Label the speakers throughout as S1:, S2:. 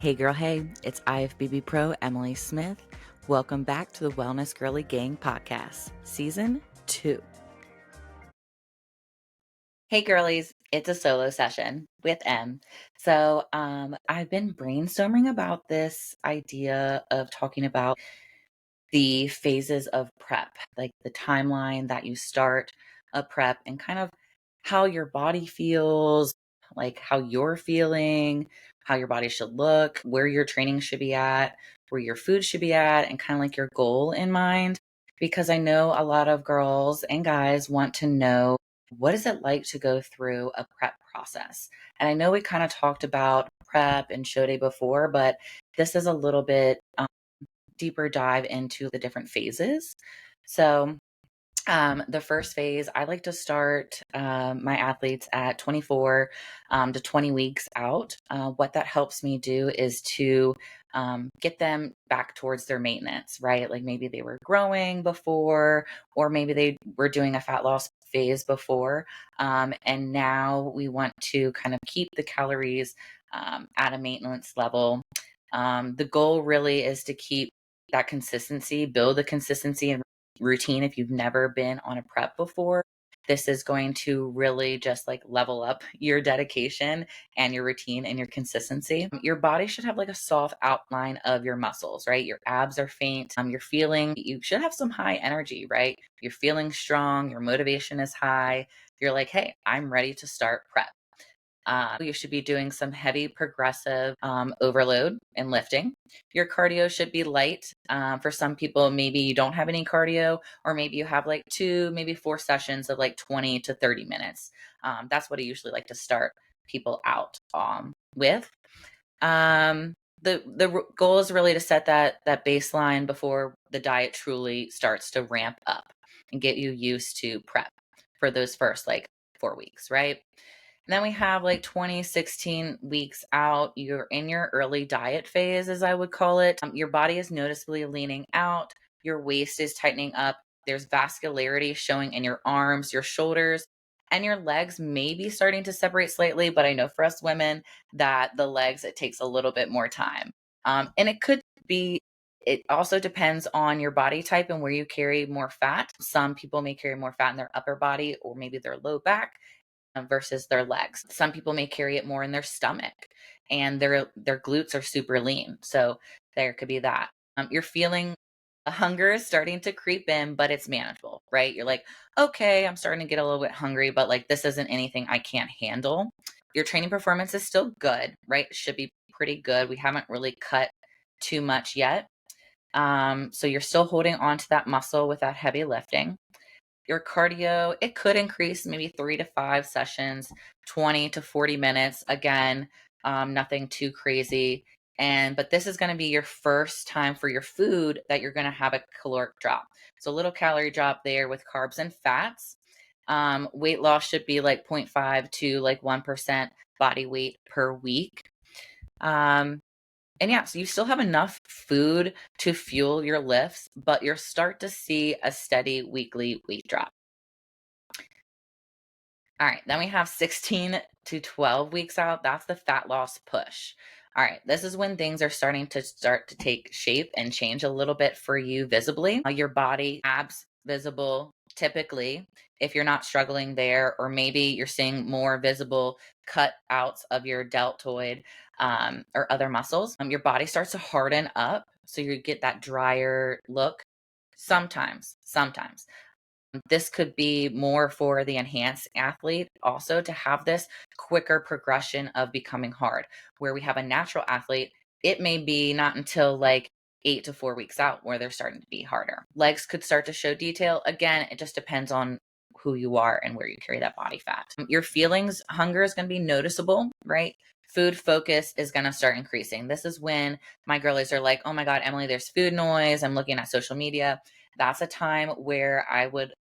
S1: Hey girl, hey, it's IFBB Pro Emily Smith. Welcome back to the Wellness Girly Gang podcast, season 2. Hey girlies, it's a solo session with Em. So I've been brainstorming about this idea of talking about the phases of prep, like the timeline that you start a prep and kind of how your body feels, like how you're feeling, how your body should look, where your training should be at, where your food should be at, and kind of like your goal in mind. Because I know a lot of girls and guys want to know, what is it like to go through a prep process? And I know we kind of talked about prep and show day before, but this is a little bit deeper dive into the different phases. So, the first phase, I like to start my athletes at 24 to 20 weeks out. What that helps me do is to get them back towards their maintenance, right? Like maybe they were growing before, or maybe they were doing a fat loss phase before. And now we want to kind of keep the calories at a maintenance level. The goal really is to keep that consistency, build the consistency and routine. If you've never been on a prep before, this is going to really just like level up your dedication and your routine and your consistency. Your body should have like a soft outline of your muscles, right? Your abs are faint. You should have some high energy, right? You're feeling strong. Your motivation is high. You're like, hey, I'm ready to start prep. You should be doing some heavy progressive overload and lifting. Your cardio should be light. For some people, maybe you don't have any cardio, or maybe you have like 2, maybe 4 sessions of like 20 to 30 minutes. That's what I usually like to start people out with. The goal is really to set that baseline before the diet truly starts to ramp up and get you used to prep for those first like 4 weeks, right? And then we have like 2016 weeks out. You're in your early diet phase, as I would call it. Your body is noticeably leaning out. Your waist is tightening up. There's vascularity showing in your arms, your shoulders, and your legs may be starting to separate slightly. But I know for us women that the legs, it takes a little bit more time. And it could be, it also depends on your body type and where you carry more fat. Some people may carry more fat in their upper body or maybe their low back versus their legs. Some people may carry it more in their stomach and their glutes are super lean. So there could be that. You're feeling a hunger is starting to creep in, but it's manageable, right? You're like, okay, I'm starting to get a little bit hungry, but like this isn't anything I can't handle. Your training performance is still good, right? It should be pretty good. We haven't really cut too much yet. So you're still holding on to that muscle with that heavy lifting. Your cardio, it could increase maybe 3 to 5 sessions, 20 to 40 minutes. Again, nothing too crazy. But this is going to be your first time for your food that you're going to have a caloric drop. So a little calorie drop there with carbs and fats. Weight loss should be like 0.5 to like 1% body weight per week. And yeah, so you still have enough food to fuel your lifts, but you'll start to see a steady weekly weight drop. All right, then we have 16 to 12 weeks out. That's the fat loss push. All right, this is when things are starting to take shape and change a little bit for you visibly. Your body, abs visible typically if you're not struggling there, or maybe you're seeing more visible cutouts of your deltoid or other muscles. Your body starts to harden up, so you get that drier look. Sometimes. This could be more for the enhanced athlete also to have this quicker progression of becoming hard. Where we have a natural athlete, it may be not until like 8 to 4 weeks out where they're starting to be harder. Legs could start to show detail. Again, it just depends on who you are and where you carry that body fat. Your feelings, hunger is going to be noticeable, right? Food focus is going to start increasing. This is when my girlies are like, oh my God, Emily, there's food noise. I'm looking at social media. That's a time where I would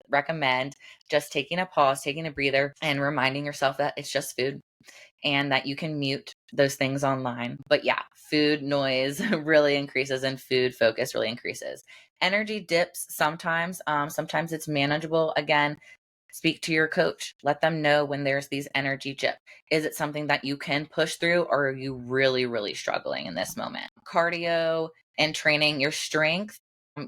S1: recommend just taking a pause, taking a breather, and reminding yourself that it's just food and that you can mute those things online. But yeah, food noise really increases and food focus really increases. Energy dips sometimes. Sometimes it's manageable. Again, Speak to your coach. Let them know when there's these energy dip. Is it something that you can push through, or are you really, really struggling in this moment? Cardio and training your strength.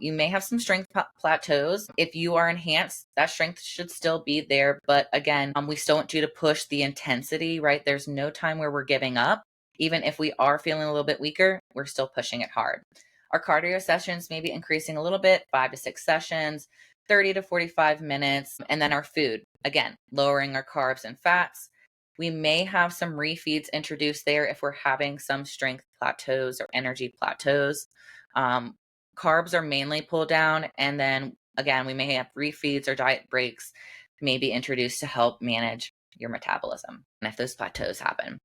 S1: You may have some strength plateaus. If you are enhanced, that strength should still be there. But again, we still want you to push the intensity, right? There's no time where we're giving up. Even if we are feeling a little bit weaker, we're still pushing it hard. Our cardio sessions may be increasing a little bit, 5 to 6 sessions, 30 to 45 minutes. And then our food, again, lowering our carbs and fats. We may have some refeeds introduced there if we're having some strength plateaus or energy plateaus. Carbs are mainly pulled down. And then again, we may have refeeds or diet breaks may be introduced to help manage your metabolism and if those plateaus happen.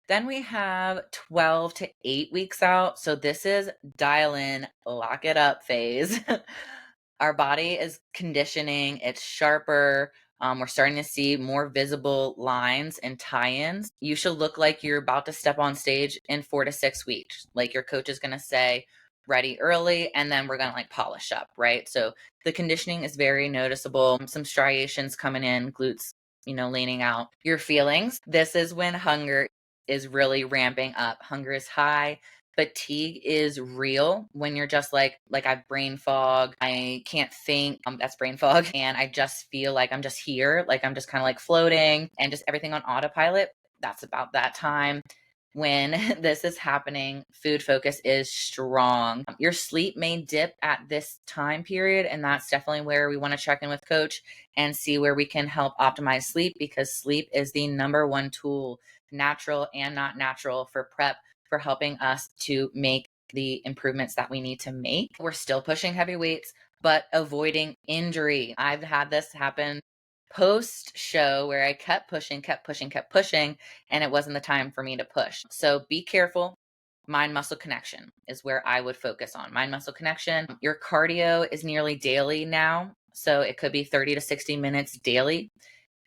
S1: Then we have 12 to 8 weeks out. So this is dial in, lock it up phase. Our body is conditioning, it's sharper. We're starting to see more visible lines and tie-ins. You should look like you're about to step on stage in 4 to 6 weeks. Like your coach is going to say, ready early, and then we're going to like polish up, right? So the conditioning is very noticeable. Some striations coming in, glutes, leaning out. Your feelings. This is when hunger is really ramping up. Hunger is high. Fatigue is real when you're just like I have brain fog. I can't think. That's brain fog. And I just feel like I'm just here. Like I'm just kind of like floating and just everything on autopilot. That's about that time. When this is happening, food focus is strong. Your sleep may dip at this time period, and that's definitely where we want to check in with coach and see where we can help optimize sleep, because sleep is the number one tool, natural and not natural, for prep, for helping us to make the improvements that we need to make. We're still pushing heavy weights, but avoiding injury. I've had this happen post show where I kept pushing, and it wasn't the time for me to push. So be careful. Mind muscle connection is where I would focus on. Mind muscle connection. Your cardio is nearly daily now. So it could be 30 to 60 minutes daily.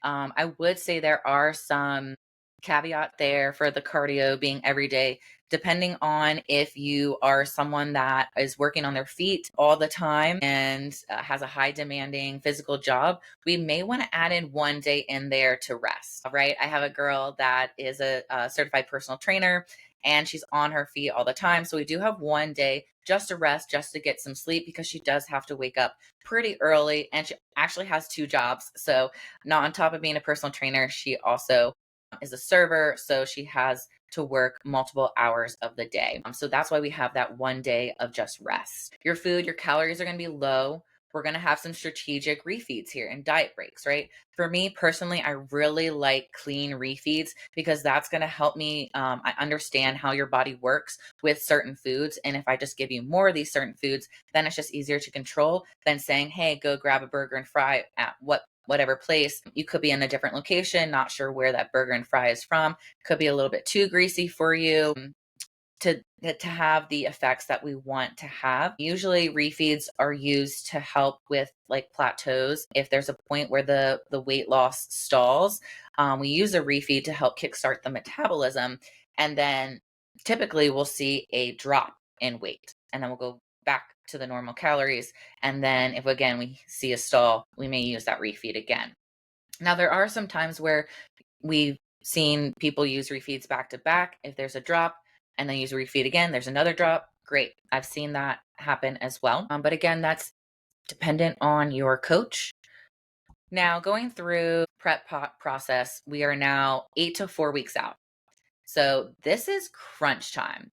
S1: I would say there are some caveat there for the cardio being every day, depending on if you are someone that is working on their feet all the time and has a high demanding physical job. We may want to add in one day in there to rest, right? I have a girl that is a certified personal trainer, and she's on her feet all the time. So we do have one day just to rest, just to get some sleep, because she does have to wake up pretty early, and she actually has 2 jobs. So not on top of being a personal trainer, she also is a server. So she has to work multiple hours of the day. So that's why we have that one day of just rest. Your food, your calories are going to be low. We're going to have some strategic refeeds here and diet breaks, right? For me personally, I really like clean refeeds, because that's going to help me. I understand how your body works with certain foods. And if I just give you more of these certain foods, then it's just easier to control than saying, hey, go grab a burger and fry at whatever place. You could be in a different location, not sure where that burger and fry is from. Could be a little bit too greasy for you to have the effects that we want to have. Usually refeeds are used to help with like plateaus. If there's a point where the weight loss stalls, we use a refeed to help kickstart the metabolism. And then typically we'll see a drop in weight, and then we'll go back to the normal calories. And then if again we see a stall, we may use that refeed again. Now there are some times where we've seen people use refeeds back to back. If there's a drop and then use a refeed again, there's another drop. Great. I've seen that happen as well. But again, that's dependent on your coach. Now going through prep process, we are now 8 to 4 weeks out. So this is crunch time.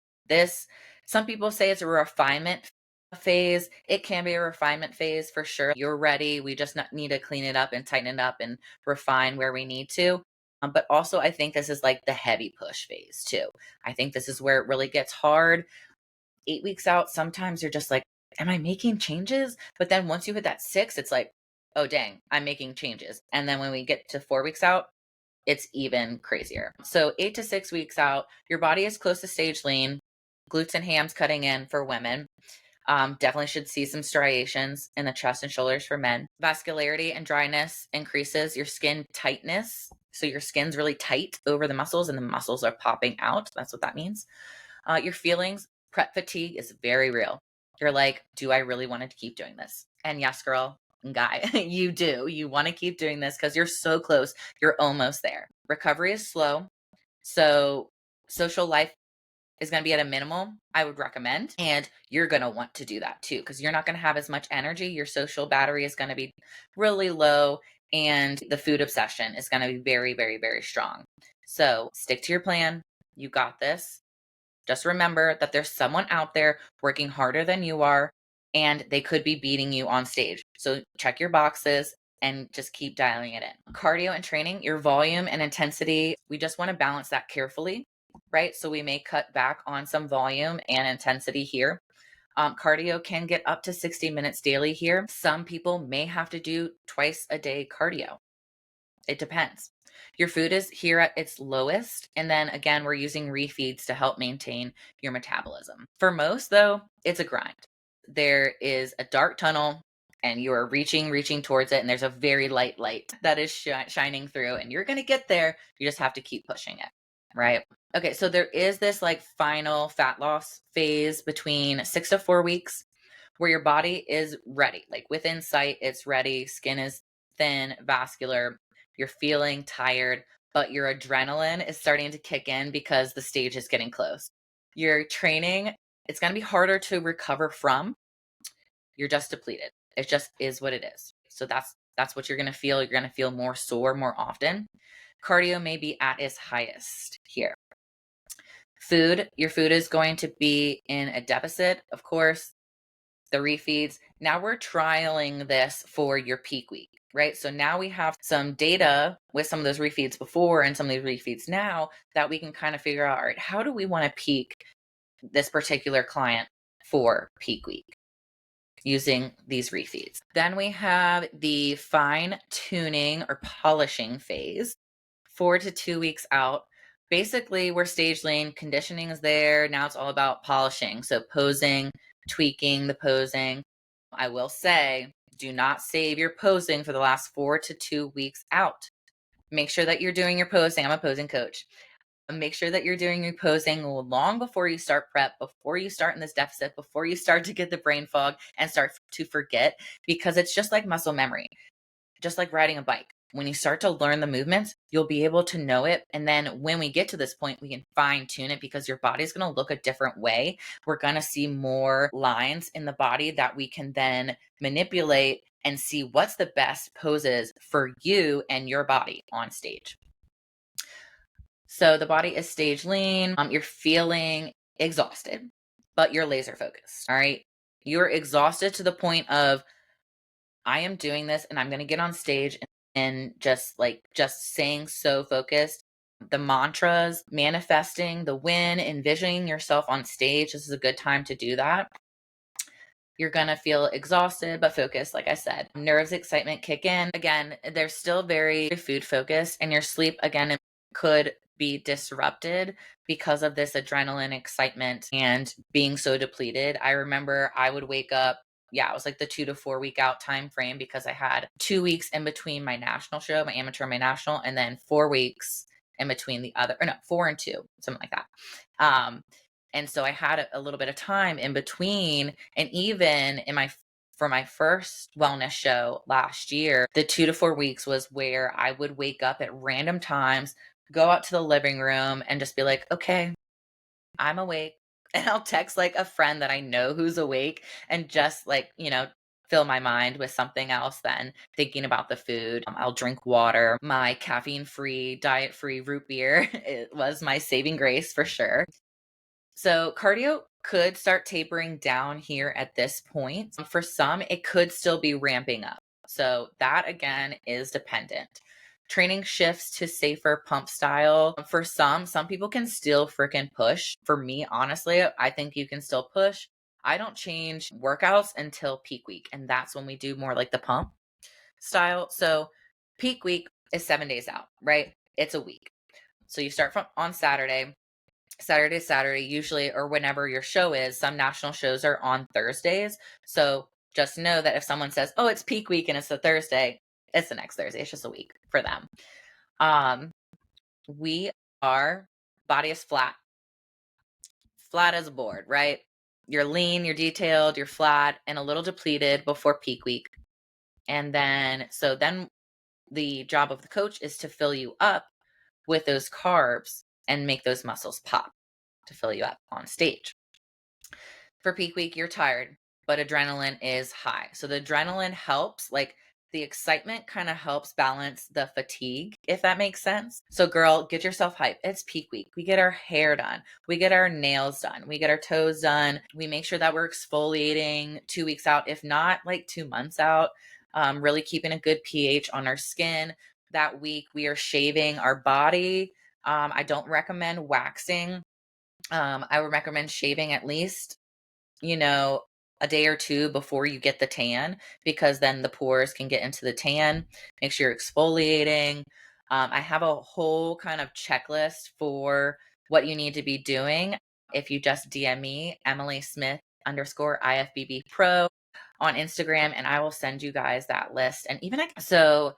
S1: Some people say it's a refinement phase. It can be a refinement phase for sure. You're ready. We just need to clean it up and tighten it up and refine where we need to. But also, I think this is like the heavy push phase too. I think this is where it really gets hard. 8 weeks out, sometimes you're just like, am I making changes? But then once you hit that 6, it's like, oh, dang, I'm making changes. And then when we get to 4 weeks out, it's even crazier. So 8 to 6 weeks out, your body is close to stage lean, glutes and hams cutting in for women. Definitely should see some striations in the chest and shoulders for men. Vascularity and dryness increases. Your skin tightness. So your skin's really tight over the muscles and the muscles are popping out. That's what that means. Your feelings, prep fatigue is very real. You're like, do I really want to keep doing this? And yes, girl, guy. You do. You want to keep doing this because you're so close. You're almost there. Recovery is slow. So social life is going to be at a minimum, I would recommend. And you're going to want to do that too, because you're not going to have as much energy. Your social battery is going to be really low, and the food obsession is going to be very, very, very strong. So stick to your plan. You got this. Just remember that there's someone out there working harder than you are, and they could be beating you on stage. So check your boxes and just keep dialing it in. Cardio and training, your volume and intensity, we just want to balance that carefully, right? So we may cut back on some volume and intensity here. Cardio can get up to 60 minutes daily here. Some people may have to do twice a day cardio. It depends. Your food is here at its lowest. And then again, we're using refeeds to help maintain your metabolism. For most, though, it's a grind. There is a dark tunnel and you are reaching towards it. And there's a very light light that is shining through, and you're going to get there. You just have to keep pushing it, right? Okay, so there is this like final fat loss phase between 6 to 4 weeks where your body is ready. Like within sight, it's ready. Skin is thin, vascular. You're feeling tired, but your adrenaline is starting to kick in because the stage is getting close. Your training, it's going to be harder to recover from. You're just depleted. It just is what it is. So that's what you're going to feel. You're going to feel more sore more often. Cardio may be at its highest here. Food, your food is going to be in a deficit, of course. The refeeds. Now we're trialing this for your peak week, right? So now we have some data with some of those refeeds before and some of these refeeds now that we can kind of figure out, all right, how do we want to peak this particular client for peak week using these refeeds? Then we have the fine tuning or polishing phase, 4 to 2 weeks out. Basically, we're stage lean, conditioning is there. Now it's all about polishing. So posing, tweaking the posing. I will say, do not save your posing for the last 4 to 2 weeks out. Make sure that you're doing your posing. I'm a posing coach. Make sure that you're doing your posing long before you start prep, before you start in this deficit, before you start to get the brain fog and start to forget, because it's just like muscle memory, just like riding a bike. When you start to learn the movements, you'll be able to know it. And then when we get to this point, we can fine tune it because your body's going to look a different way. We're going to see more lines in the body that we can then manipulate and see what's the best poses for you and your body on stage. So the body is stage lean. You're feeling exhausted, but you're laser focused. All right. You're exhausted to the point of, I am doing this and I'm going to get on stage and just saying so focused. The mantras, manifesting the win, envisioning yourself on stage. This is a good time to do that. You're going to feel exhausted, but focused. Like I said, nerves, excitement kick in. Again, they're still very food focused, and your sleep, again, could be disrupted because of this adrenaline excitement and being so depleted. I remember I would wake up, it was like the 2 to 4 week out time frame, because I had 2 weeks in between my national show, my amateur and my national, and then 4 weeks in between the other, or no, 4 and 2, something like that. And so I had a little bit of time in between. And even for my first wellness show last year, the 2 to 4 weeks was where I would wake up at random times, go out to the living room and just be like, okay, I'm awake. And I'll text like a friend that I know who's awake and just fill my mind with something else than thinking about the food. I'll drink water. My caffeine-free, diet-free root beer, it was my saving grace for sure. So cardio could start tapering down here at this point. For some, it could still be ramping up. So that again is dependent. Training shifts to safer pump style. For some people can still freaking push. For me, honestly, I think you can still push. I don't change workouts until peak week, and that's when we do more like the pump style. So peak week is 7 days out, right? It's a week. So you start on Saturday, usually, or whenever your show is. Some national shows are on Thursdays. So just know that if someone says, oh, it's peak week and it's a Thursday, it's the next Thursday. It's just a week for them. Body is flat as a board, right? You're lean, you're detailed, you're flat, and a little depleted before peak week. And then, so then the job of the coach is to fill you up with those carbs and make those muscles pop to fill you up on stage. For peak week, you're tired, but adrenaline is high. So the adrenaline helps, like the excitement kind of helps balance the fatigue, if that makes sense. So, girl, get yourself hyped. It's peak week. We get our hair done, we get our nails done, we get our toes done. We make sure that we're exfoliating 2 weeks out, if not like 2 months out. Really keeping a good pH on our skin. That week, we are shaving our body. I don't recommend waxing. I would recommend shaving at least, a day or two before you get the tan, because then the pores can get into the tan. Make sure you're exfoliating. I have a whole kind of checklist for what you need to be doing. If you just DM me, Emily Smith _ IFBB Pro on Instagram, and I will send you guys that list. And even so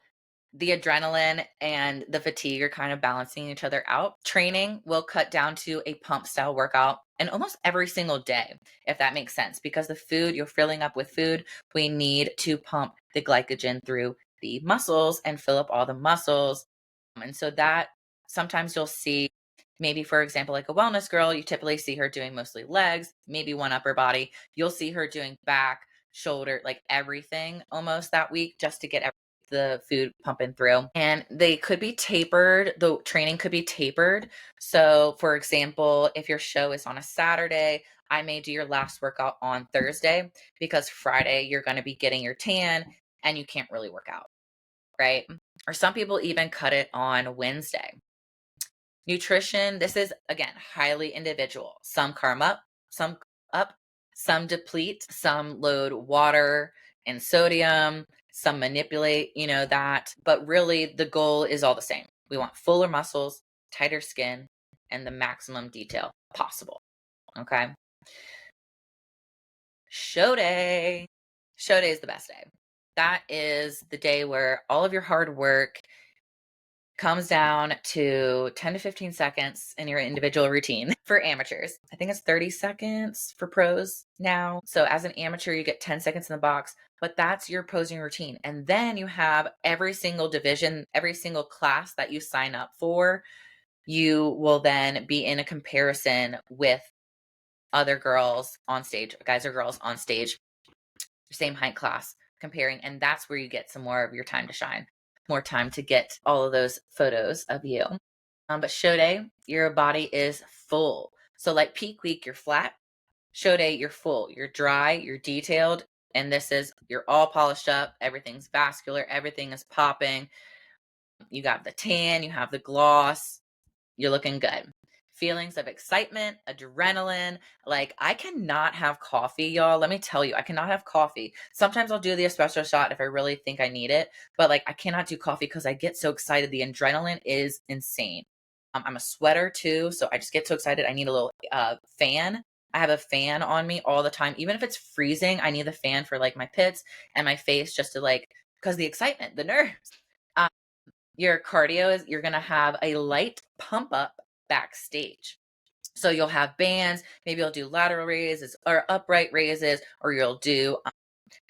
S1: the adrenaline and the fatigue are kind of balancing each other out. Training will cut down to a pump style workout and almost every single day, if that makes sense, because the food, you're filling up with food. We need to pump the glycogen through the muscles and fill up all the muscles. And so that sometimes you'll see, maybe for example, like a wellness girl, you typically see her doing mostly legs, maybe one upper body. You'll see her doing back, shoulder, like everything almost that week, just to get the food pumping through. And they could be tapered. The training could be tapered. So for example, if your show is on a Saturday, I may do your last workout on Thursday, because Friday you're going to be getting your tan and you can't really work out, right? Or some people even cut it on Wednesday. Nutrition, this is again highly individual. Some carb up, some deplete, some load water and sodium, some manipulate, that. But really, the goal is all the same. We want fuller muscles, tighter skin, and the maximum detail possible. Okay. Show day. Show day is the best day. That is the day where all of your hard work comes down to 10 to 15 seconds in your individual routine. For amateurs, I think it's 30 seconds for pros now. So as an amateur, you get 10 seconds in the box, but that's your posing routine. And then you have every single division, every single class that you sign up for, you will then be in a comparison with other girls on stage, guys or girls on stage, same height class, comparing. And that's where you get some more of your time to shine, more time to get all of those photos of you. But show day, your body is full. So like peak week, you're flat. Show day, you're full. You're dry, you're detailed. And this is, you're all polished up. Everything's vascular. Everything is popping. You got the tan, you have the gloss. You're looking good. Feelings of excitement, adrenaline. Like, I cannot have coffee, y'all. Let me tell you, I cannot have coffee. Sometimes I'll do the espresso shot if I really think I need it, but like, I cannot do coffee because I get so excited. The adrenaline is insane. I'm a sweater too, so I just get so excited. I need a little fan. I have a fan on me all the time. Even if it's freezing, I need the fan for like my pits and my face, just to like, because the excitement, the nerves. Your cardio is, you're going to have a light pump up backstage. So you'll have bands, maybe you'll do lateral raises or upright raises, or you'll do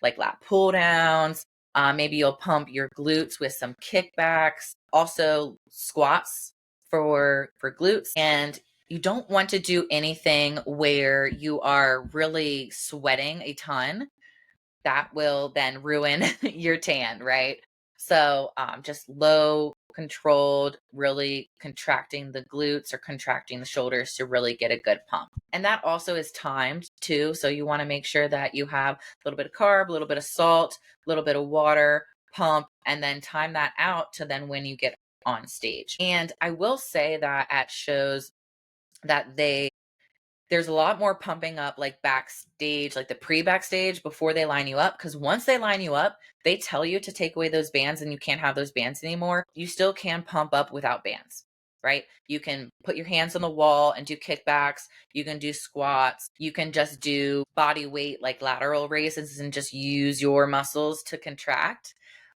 S1: like lat pull downs. Maybe you'll pump your glutes with some kickbacks, also squats for glutes. And you don't want to do anything where you are really sweating a ton. That will then ruin your tan, right? So just low controlled, really contracting the glutes or contracting the shoulders to really get a good pump. And that also is timed too. So you want to make sure that you have a little bit of carb, a little bit of salt, a little bit of water, pump, and then time that out to then when you get on stage. And I will say that at shows that there's a lot more pumping up like backstage, like the pre-backstage before they line you up. Because once they line you up, they tell you to take away those bands and you can't have those bands anymore. You still can pump up without bands, right? You can put your hands on the wall and do kickbacks. You can do squats. You can just do body weight, like lateral raises, and just use your muscles to contract.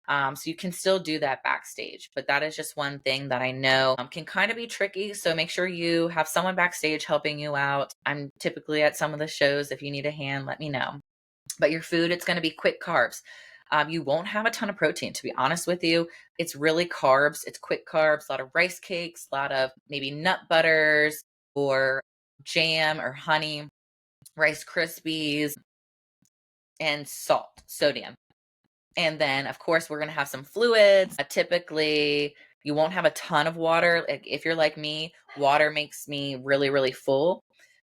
S1: So you can still do that backstage, but that is just one thing that I know can kind of be tricky. So make sure you have someone backstage helping you out. I'm typically at some of the shows. If you need a hand, let me know. But your food, it's going to be quick carbs. You won't have a ton of protein, to be honest with you. It's really carbs. It's quick carbs, a lot of rice cakes, a lot of maybe nut butters or jam or honey, Rice Krispies, and salt, sodium. And then, of course, we're going to have some fluids. Typically, you won't have a ton of water. Like if you're like me, water makes me really, really full.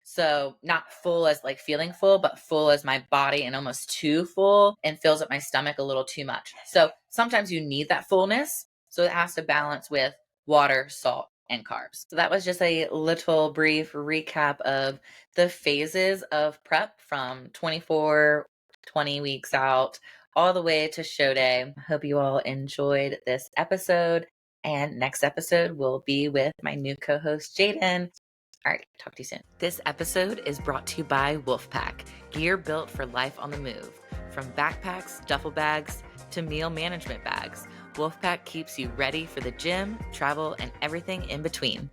S1: So not full as like feeling full, but full as my body and almost too full and fills up my stomach a little too much. So sometimes you need that fullness. So it has to balance with water, salt, and carbs. So that was just a little brief recap of the phases of prep from 24, 20 weeks out all the way to show day. Hope you all enjoyed this episode. And next episode will be with my new co-host, Jaden. All right, talk to you soon. This episode is brought to you by Wolfpack, gear built for life on the move. From backpacks, duffel bags, to meal management bags, Wolfpack keeps you ready for the gym, travel, and everything in between.